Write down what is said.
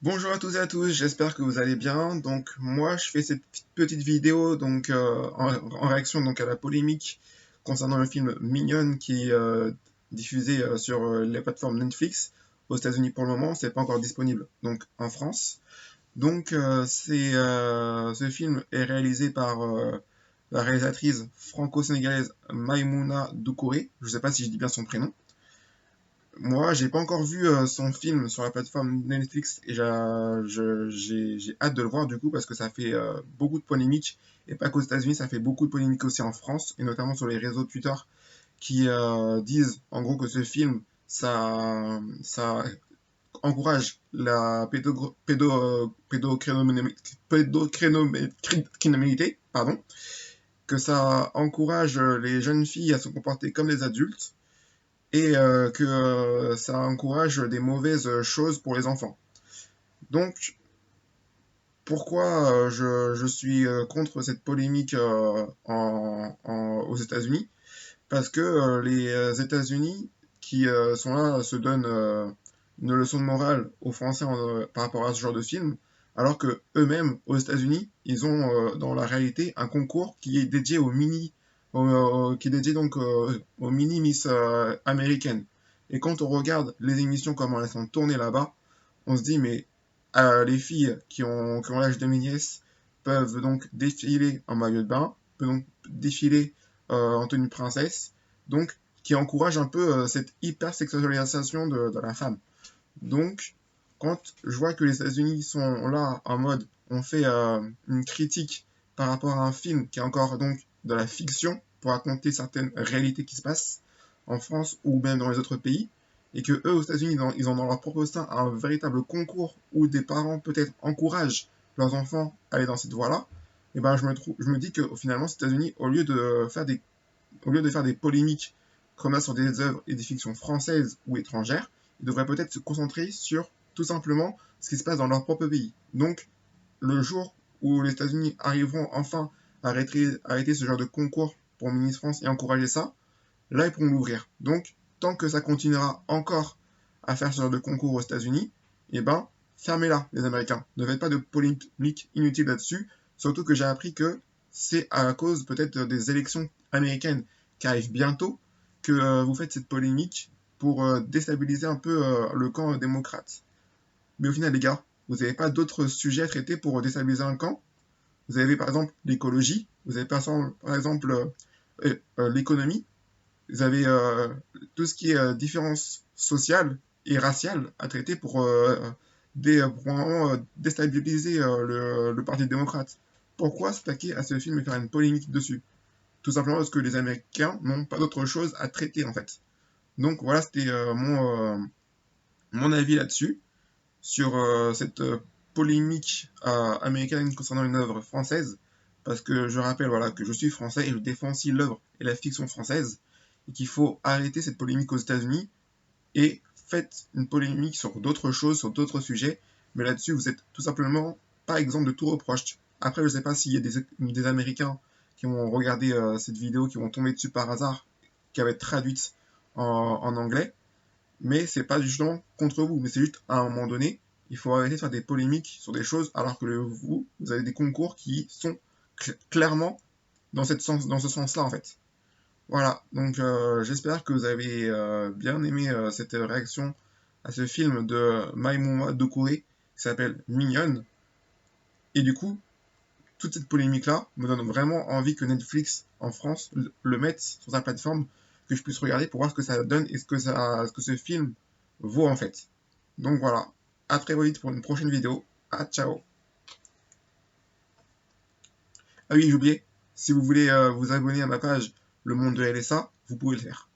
Bonjour à tous et à tous, j'espère que vous allez bien. Donc moi je fais cette petite vidéo en réaction à la polémique concernant le film Mignonne qui est diffusé sur les plateformes Netflix. Aux États-Unis pour le moment, c'est pas encore disponible donc en France. Ce film est réalisé par la réalisatrice franco-sénégalaise Maïmouna Doucouré. Je sais pas si je dis bien son prénom. Moi, j'ai pas encore vu son film sur la plateforme Netflix et j'ai hâte de le voir du coup parce que ça fait beaucoup de polémiques et pas qu'aux États-Unis, ça fait beaucoup de polémiques aussi en France et notamment sur les réseaux Twitter qui disent en gros que ce film ça encourage la pédocriminalité, pardon, que ça encourage les jeunes filles à se comporter comme des adultes et que ça encourage des mauvaises choses pour les enfants. Donc, pourquoi je suis contre cette polémique aux États-Unis? Parce que les États-Unis qui sont là se donnent une leçon de morale aux Français par rapport à ce genre de film, alors que eux-mêmes aux États-Unis, ils ont dans la réalité un concours qui est dédié qui est dédié aux mini Miss américaines. Et quand on regarde les émissions comment elles sont tournées là-bas, on se dit mais les filles qui ont l'âge de mes nièces peuvent donc défiler en maillot de bain, peuvent donc défiler en tenue princesse, donc qui encourage un peu cette hypersexualisation de la femme. Donc, quand je vois que les États-Unis sont là en mode, on fait une critique par rapport à un film qui est encore donc de la fiction pour raconter certaines réalités qui se passent en France ou même dans les autres pays, et que eux aux États-Unis ils ont dans leur propre sein un véritable concours où des parents peut-être encouragent leurs enfants à aller dans cette voie-là, et ben je me dis que finalement, les États-Unis, au lieu de faire des polémiques comme ça sur des œuvres et des fictions françaises ou étrangères, ils devraient peut-être se concentrer sur tout simplement ce qui se passe dans leur propre pays. Donc, le jour où les États-Unis arriveront enfin à arrêter ce genre de concours pour Miss France et encourager ça, là, ils pourront l'ouvrir. Donc, tant que ça continuera encore à faire ce genre de concours aux États-Unis, eh ben, fermez-la, les Américains. Ne faites pas de polémique inutile là-dessus. Surtout que j'ai appris que c'est à cause peut-être des élections américaines qui arrivent bientôt que vous faites cette polémique pour déstabiliser un peu le camp démocrate. Mais au final, les gars, vous n'avez pas d'autres sujets à traiter pour déstabiliser un camp? Vous avez par exemple l'écologie, vous avez par exemple l'économie, vous avez tout ce qui est différence sociale et raciale à traiter pour vraiment déstabiliser le Parti démocrate. Pourquoi s'attaquer à ce film et faire une polémique dessus? Tout simplement parce que les Américains n'ont pas d'autre chose à traiter en fait. Donc voilà, c'était mon avis là-dessus, sur cette polémique américaine concernant une œuvre française, parce que je rappelle voilà, que je suis français et je défends aussi l'œuvre et la fiction française, et qu'il faut arrêter cette polémique aux États-Unis et faites une polémique sur d'autres choses, sur d'autres sujets, mais là-dessus, vous êtes tout simplement pas exemple de tout reproche. Après, je ne sais pas s'il y a des Américains qui vont regarder cette vidéo, qui vont tomber dessus par hasard, qui va être traduite en anglais, mais c'est pas justement contre vous, mais c'est juste à un moment donné, il faut arrêter de faire des polémiques sur des choses alors que vous avez des concours qui sont clairement dans ce sens-là en fait. Voilà, donc j'espère que vous avez bien aimé cette réaction à ce film de Maïmouna Doucouré qui s'appelle Mignonne. Et du coup, toute cette polémique-là me donne vraiment envie que Netflix en France le mette sur sa plateforme, que je puisse regarder pour voir ce que ça donne et ce que ce film vaut en fait. Donc voilà, à très vite pour une prochaine vidéo. Ah, ciao. Ah oui, j'ai oublié, si vous voulez vous abonner à ma page Le Monde de LSA, vous pouvez le faire.